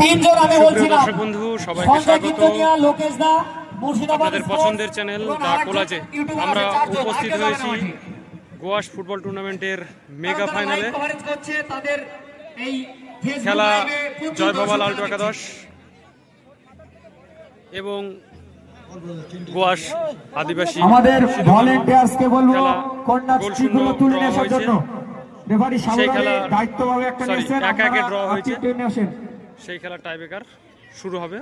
তিনজন আমি বলছিলাম দর্শক বন্ধু সবাইকে স্বাগত লোকেশ দা আপনাদের পছন্দের চ্যানেল দা কোলাজে আমরা উপস্থিত হয়েছি গোয়াশ ফুটবল টুর্নামেন্টের মেগা ফাইনালে। খেলা জয় বাবা লালটু একাদশ এবং গোয়াশ আদিবাসী। আমাদের ভলেন্টিয়ার্সকে বলবো কন্যা চিহ্ন তুলে নেওয়ার জন্য। রেফারি সামনে দায়িত্বভাবে একটা নিয়েছেন, একে ড্র হয়েছে। সেই খেলা টাইব্রেকার শুরু হবে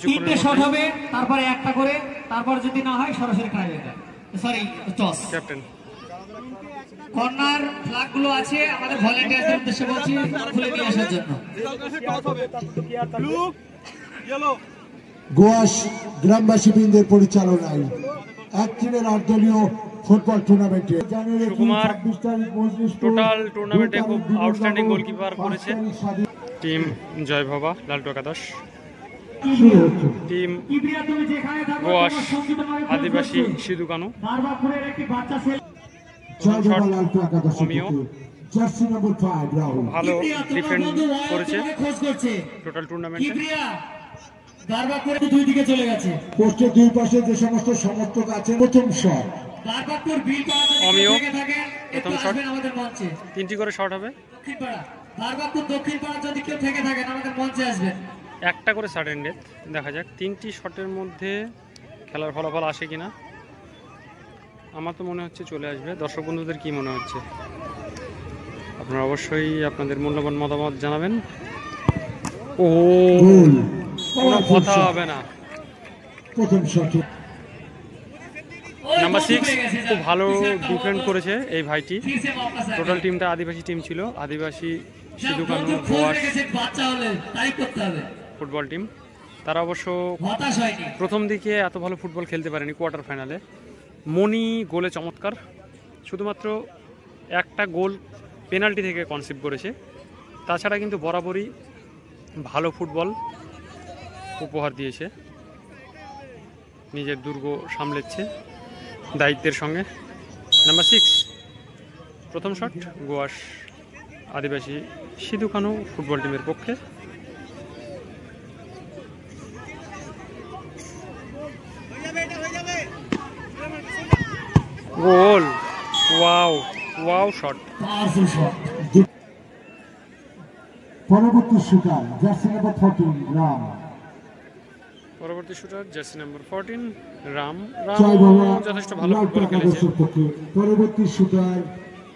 তিনটে শট হবে, তারপরে একটা করে, তারপর যদি না হয় সরাসরি tiebreaker, sorry toss. Captain corner flag গুলো আছে আমাদের ভলেন্টিয়ারদের উদ্দেশ্যে বলছি খুলে নিয়ে আসার জন্য। গোয়াশ গ্রামবাসী বৃন্দের পরিচালনায় একদিনের আটদলীয় ফুটবল টুর্নামেন্টে টোটাল টুর্নামেন্টে খুব আউটস্ট্যান্ডিং গোলকিপার করেছে টিম জয় বাবা লালটু একাদশ, টিম গোয়াশ আদিবাসী সিধু কানু। ভালো ডিফেন্ড করেছে টোটাল টুর্নামেন্টে। দুই দিকে চলে গেছে, পোস্টের দুই পাশে যে সমস্ত সমর্থক আছে প্রথম শট অমিয় প্রথম শট, তিনটি করে শট হবে, একটা করে সাডেন ডেথ। দেখা যাক তিনটি শটের মধ্যে খেলার ফলাফল আসে কিনা। আমার তো মনে হচ্ছে চলে আসবে। দর্শক বন্ধুদের কি মনে হচ্ছে আপনারা অবশ্যই আপনাদের মূল্যবান মতামত জানাবেন। ও কোনো কথা হবে না। প্রথম শট নাম্বার 6 খুব ভালো ডিফেন্ড করেছে এই ভাইটি। টোটাল টিমটা আদিবাসী টিম ছিল, আদিবাসী সিধু কানু গোয়াশ ফুটবল টিম। তারা অবশ্য প্রথম দিকে এত ভালো ফুটবল খেলতে পারেনি কোয়ার্টার ফাইনালে। মনি গোলে চমৎকার, শুধুমাত্র একটা গোল পেনাল্টি থেকে কনসিভ করেছে। তাছাড়া কিন্তু বরাবরই ভালো ফুটবল উপহার দিয়েছে, নিজের দুর্গ সামলেছে দায়িত্বের সঙ্গে। নাম্বার 6 প্রথম শট গোয়াশ আদিবাসী সিধু কানু ফুটবল টিমের পক্ষে। গোল, ওয়াও ওয়াও শট। পরবর্তী শুটার জার্সি নাম্বার 14 রাম। পরবর্তী শুটার জার্সি নাম্বার 14 রাম। যথেষ্ট ভালো লালটু ফুটবল খেলেছে। একাদশের পক্ষে পরবর্তী শুটার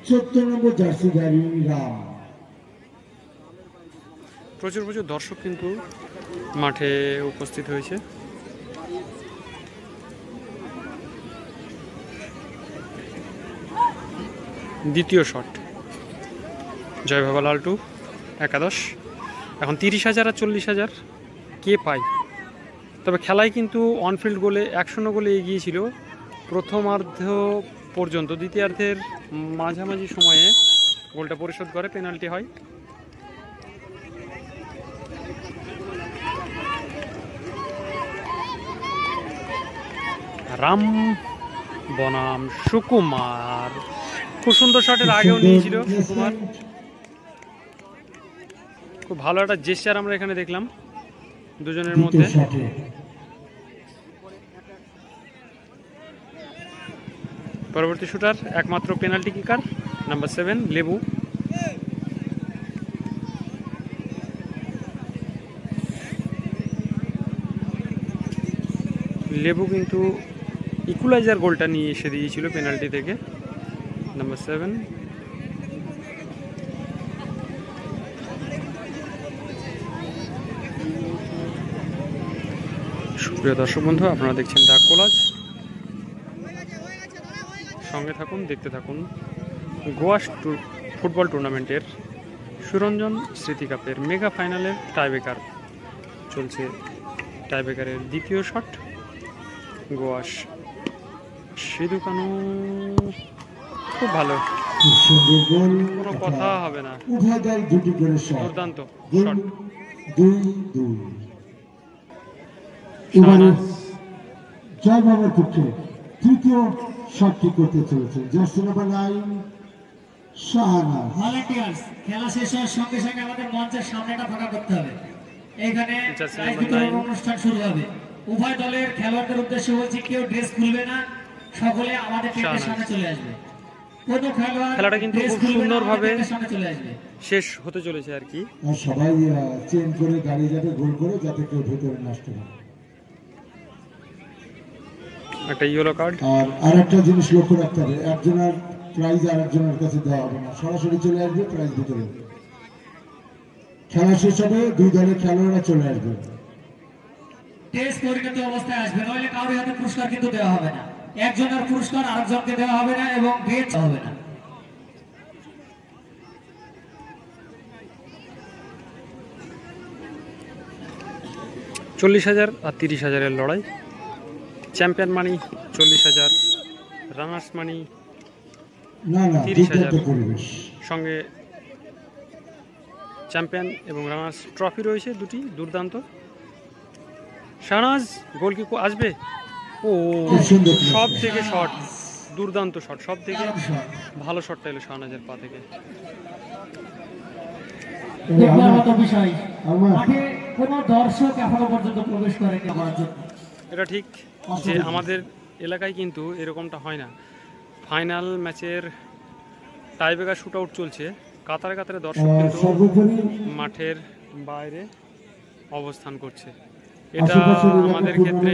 14 নম্বর জার্সিধারী রাম। প্রচুর দর্শক কিন্তু মাঠে উপস্থিত হয়েছে। দ্বিতীয় শট জয় বাবা লালটু একাদশ। এখন 30,000 আর 40,000 কে পায়? তবে খেলায় কিন্তু অনফিল্ড গোলে 1-0 গোলে এগিয়ে ছিল প্রথমার্ধ পর্যন্ত। দ্বিতীয়ার্ধের মাঝামাঝি সময়ে গোলটা পরিশোধ করে, পেনাল্টি হয়। রাম বনাম সুকুমার, খুব সুন্দর শটের আগেও নিয়েছিল সুকুমার। খুব ভালো একটা জেস্চার আমরা এখানে দেখলাম দুজনের মধ্যে। পরবর্তী শুটার একমাত্র পেনাল্টি কিকার নাম্বার 7 লেবু। লেবু কিন্তু ইকুয়ালাইজার গোলটা নিয়ে এসে দিয়েছিল পেনাল্টি থেকে। নাম্বার 7 সুপ্রিয় দর্শক বন্ধু, আপনারা দেখছেন দা কোলাজ। সঙ্গে থাকুন, দেখতে থাকুন গোয়াশ ফুটবল টুর্নামেন্টের সুরঞ্জন স্মৃতি কাপের মেগা ফাইনালের টাইব্রেকার চলছে। টাইব্রেকারের দ্বিতীয় শট গোয়াশ সিধু কানু, খুব ভালো, কোনো কথা হবে না, দুর্দান্ত শট। জয় বাবার পক্ষে তৃতীয় শটটি করতে চলেছে জার্সি নাম্বার 9 শাহানা। ভলান্টিয়ার্স খেলা শেষ হওয়ার সঙ্গে সঙ্গে আমাদের মঞ্চের সামনেটা ফাঁকা করতে হবে। এখানে প্রাইজ বিতরণ অনুষ্ঠান শুরু হবে। উভয় দলের খেলোয়াড়দের উদ্দেশ্যে বলছি, কেউ ড্রেস খুলবে না, সকলে আমাদের টেন্টের সামনে চলে আসবে। কোনো খেলোয়াড় খেলাটা কিন্তু খুব সুন্দরভাবে সামনে চলে আসবে। শেষ হতে চলেছে আর কি। সবাই চেঞ্জ করে দাঁড়িয়ে যাবে গোল করে, যাতে কেউ ভেতরে নষ্ট না। একটা ইয়েলো কার্ড। আর একটা জিনিস লক্ষ্য রাখতে হবে, একজনের প্রাইজ আর একজনের কাছে দেওয়া হবে না, সরাসরি চলে আসবে প্রাইজ ভিতরে। খেলা শেষ হবে, দুই দলের খেলোয়াড়রা চলে আসবে। টেস্ট পরিণত অবস্থায় আসবে, নইলে কারোর হাতে পুরস্কার কিন্তু দেওয়া হবে না। একজনের পুরস্কার আরেকজনকে দেওয়া হবে না এবং বেচ হবে না। $40,000 আর $30,000 লড়াই। চ্যাম্পিয়ন মানি 40,000, রানার্স মানি না না, 30,000, পরিবেশ সঙ্গে চ্যাম্পিয়ন এবং রানার্স ট্রফি রয়েছে দুটি। দুর্দান্ত। শাহনাজ গোল কি আসবে? ও সব থেকে শট, দুর্দান্ত শট, সব থেকে ভালো শটটা এলো শাহনাজের পা থেকে। দেখবার মতো বিষয়, মাঠে কোনো দর্শক এখনো পর্যন্ত প্রবেশ করেনি আমার জন্য। এটা ঠিক যে আমাদের এলাকায় কিন্তু এরকমটা হয় না। ফাইনাল ম্যাচের টাইব্রেকার শুট আউট চলছে, কাতারে কাতারে দর্শক কিন্তু মাঠের বাইরে অবস্থান করছে। এটা আমাদের ক্ষেত্রে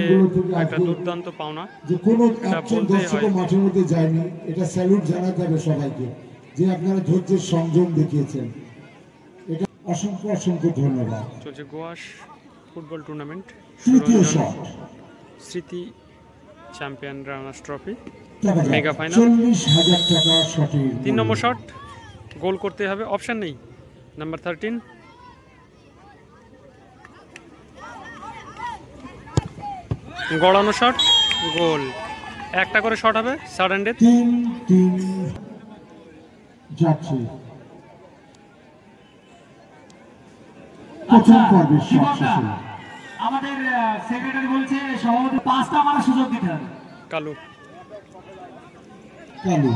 একটা দুর্দান্ত পাওনা, যে কোনো এটা একজন বলতেই দর্শক হয়। মাঠের মধ্যে যায়নি, এটা স্যালুট জানাতে হবে সবাইকে, যে আপনারা ধৈর্যের সংযম দেখিয়েছেন। এটা অসংখ্য অসংখ্য ধন্যবাদ। চলছে গোয়াশ ফুটবল টুর্নামেন্ট, তৃতীয় শট, স্মৃতি চ্যাম্পিয়ন রানার্স ট্রফি টাকা মেগা ফাইনাল। 40,000 টাকা শটের 3 নম্বর শট, গোল করতে হবে, অপশন নেই। নাম্বার 13, গড়ানো শট, গোল। একটা করে শট হবে, সাডেন ডেথ। 3-3 যাচ্ছে। প্রথম পর্বের শট শেষ হলো। আমাদের সেক্রেটারি বলছে সভাপতি 5টা মারার সুযোগ দিতে হবে। কালু কালু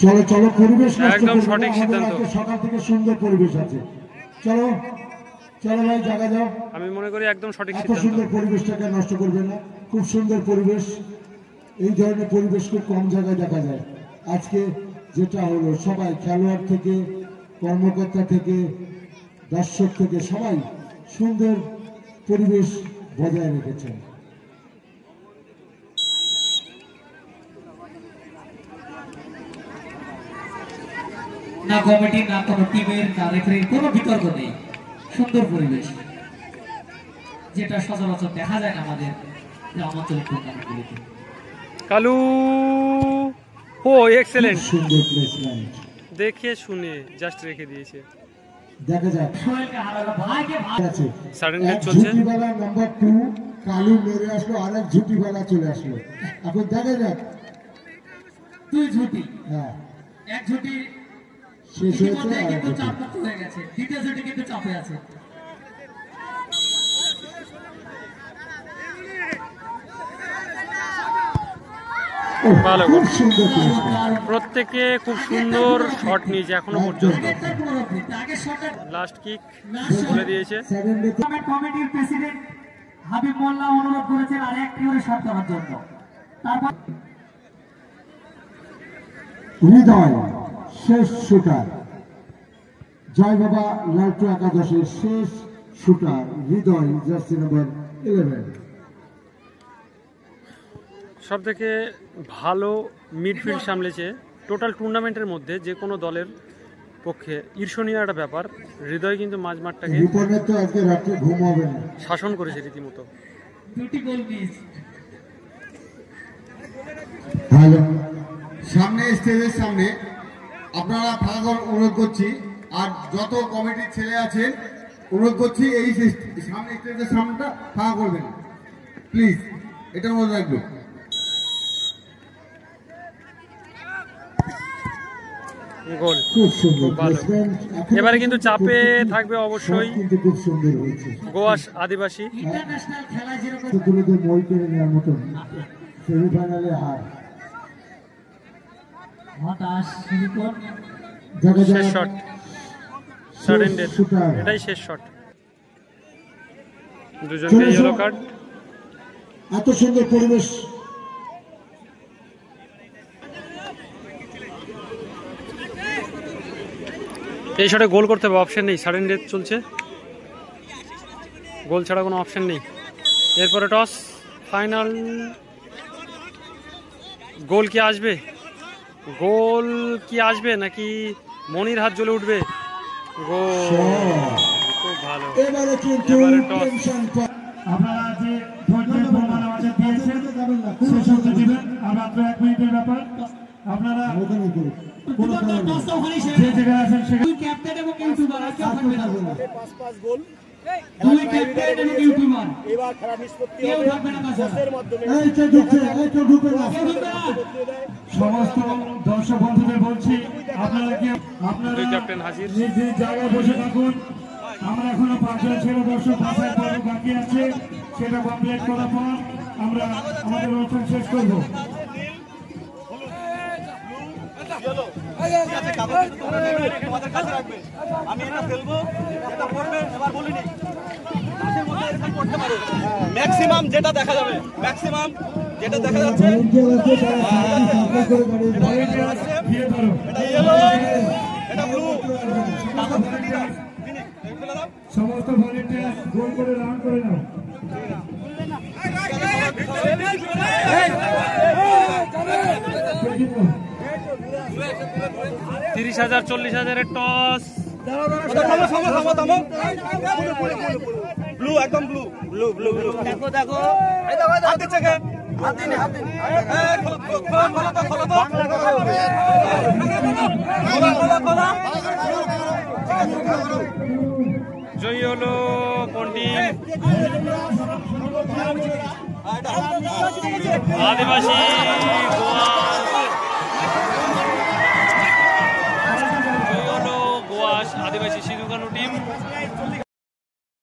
চলো চলো, পরিবেশ নষ্ট একদম করবে না, সঠিক আমাদের সিদ্ধান্ত। আজকে সকাল থেকে সুন্দর পরিবেশ আছে। চলো চলো ভাই, জায়গা যাও। আমি মনে করি একদম সঠিক এত সিদ্ধান্ত। সুন্দর পরিবেশটাকে নষ্ট করবে না, খুব সুন্দর পরিবেশ। এই ধরনের পরিবেশ খুব কম জায়গায় দেখা যায়। আজকে যেটা হলো, সবাই খেলোয়াড় থেকে কর্মকর্তা থেকে দর্শক থেকে সবাই সুন্দর পরিবেশ বজায় রেখেছেন। না কমিটি, না কোনো টিমের, না রেফারির কোনো বিতর্ক নেই। সুন্দর পরিবেশ, যেটা সচরাচর দেখা যায় না আমাদের গ্রামাঞ্চলের টুর্নামেন্টগুলিতে। কালু, ও এক্সেলেন্ট, সুন্দর প্লেসমেন্ট, দেখে শুনে জাস্ট রেখে দিয়েছে। দেখা যাক। সোহেলকে হারালো, ভাইকে আছে সাডেন এক ডেথ চলছে। ঝুঁটিওয়ালা নাম্বার 2 কালু মেরে আসলো, আর এক ঝুঁটিওয়ালা চলে আসলো। এখন দেখা যাক। 2 ঝুটি, হ্যাঁ, এক ঝুটি শেষ হয়েছে ইতিমধ্যে আর এক কিন্তু ঝুঁটি। চাপমুক্ত হয়ে গেছে, দ্বিতীয় ঝুটি কিন্তু চাপে আছে। ওহ, ভালো খুব গোল। সুন্দর প্লেসমেন্ট। প্রত্যেকে খুব সুন্দর শট নিয়েছে এখনো পর্যন্ত। আগের পুনরাবৃত্তি, আগের শটে লাস্ট কিক বলে দিয়েছে। সেকেন্ড ডেতে টুর্নামেন্ট কমিটির প্রেসিডেন্ট হাবিব মোল্লা অনুরোধ করেছেন আর একটি করে শট করার জন্য। তারপর হৃদয় শেষ শুটার, জয় বাবা লালটু একাদশের শেষ শুটার হৃদয়, জার্সি নাম্বার 11। সব থেকে ভালো মিডফিল্ড সামলেছে টোটাল টুর্নামেন্টের মধ্যে। যে কোনো দলের পক্ষে ঈর্ষণীয় একটা ব্যাপার, হৃদয় কিন্তু মাঝ মাঠটাকে রিপনের তো আজকে রাত্রে ঘুম হবে না। শাসন করেছে রীতিমতো। দুটি গোল মিস। ভালো, সামনে স্টেজের সামনে আপনারা ফাঁকা অনুরোধ করছি, আর যত কমিটির ছেলে আছে অনুরোধ করছি এই সামনে স্টেজের সামনেটা ফাঁকা করবেন প্লিজ, এটা অনুরোধ রাখবো। গোল। খুব সুন্দর খুব ভালো। placement। এখন এবারে কিন্তু চাপে প্রত্যেকটি থাকবে অবশ্যই shot কিন্তু খুব সুন্দর হয়েছে। গোয়াস আদিবাসী। ইন্টারন্যাশনাল খেলা যেরকম সেগুলোকে মই করে নেওয়ার মতন সেমিফাইনালে হার। হতাশ সুরিকর জায়গা শেষ জায়গা শট, সাডেন ডেথ, shooter। এটাই শেষ শট। দুজনকে ইয়েলো কার্ড। এত সুন্দর পরিবেশ এই শটে গোল করতে হবে, অপশন নেই, সাডেন ডেথ চলছে, গোল ছাড়া কোনো অপশন নেই। এরপরে টস, ফাইনাল, গোল কি আসবে, গোল কি আসবে নাকি মনির হাত জ্বলে উঠবে? গোল, খুব ভালো। এবারে কিন্তু এবারে toss। টেনশন আপনারা যে ধৈর্যের প্রমাণ আমাদের দিয়েছেন শেষ হতে দিবেন, আর মাত্র 1 মিনিটের ব্যাপার। আপনারা টসটা ওখানেই যে সেরে জায়গায় আছেন সেখানে দুই ক্যাপ্টেন এবং ইউটিউবার আর কেউ থাকবে না। দুই ক্যাপ্টেন এবং ইউটিউবার এবার খেলা নিষ্পত্তি কেউ হবে থাকবে না তাছাড়া। টসের মাধ্যমে। এইটা ঢুকছে এইটা ঢুকে না কেউ থাকবে না। সমস্ত দর্শক বন্ধুদের বলছি আপনারা কি আপনারা দুই ক্যাপ্টেন হাজির। নিজ নিজ জায়গায় বসে থাকুন। আমরা এখনো 5 জন ছেলে দর্শক বাছাই পর্ব বাকি আছে, সেটা কমপ্লিট করার পর আমরা আমাদের অনুষ্ঠান শেষ করব। আমি এটা ফেলবো, এটা পড়বে, এবার বলিনি মাঠের মধ্যে এরকম করতে পারো। ম্যাক্সিমাম যেটা দেখা যাবে, ম্যাক্সিমাম যেটা দেখা যাচ্ছে ভলেন্টিয়ার দিয়ে ধরো। এটা ইয়েলো, এটা ব্লু। সমস্ত ভলেন্টিয়ার গোল করে রান করে নাও। 30,000 40,000-এর টস। ব্লু, একদম ব্লু, ব্লু ব্লু ব্লু। দেখো দেখো, হাত দিচ্ছে কে? হাত দিনি, হাত দিনি। খোলো তো, খোলো তো। খোলা, খোলা। জয়ী হলো কোন টিম? আদিবাসী গোয়াস। জয়ী হলো গোয়াস আদিবাসী। সিধু কানু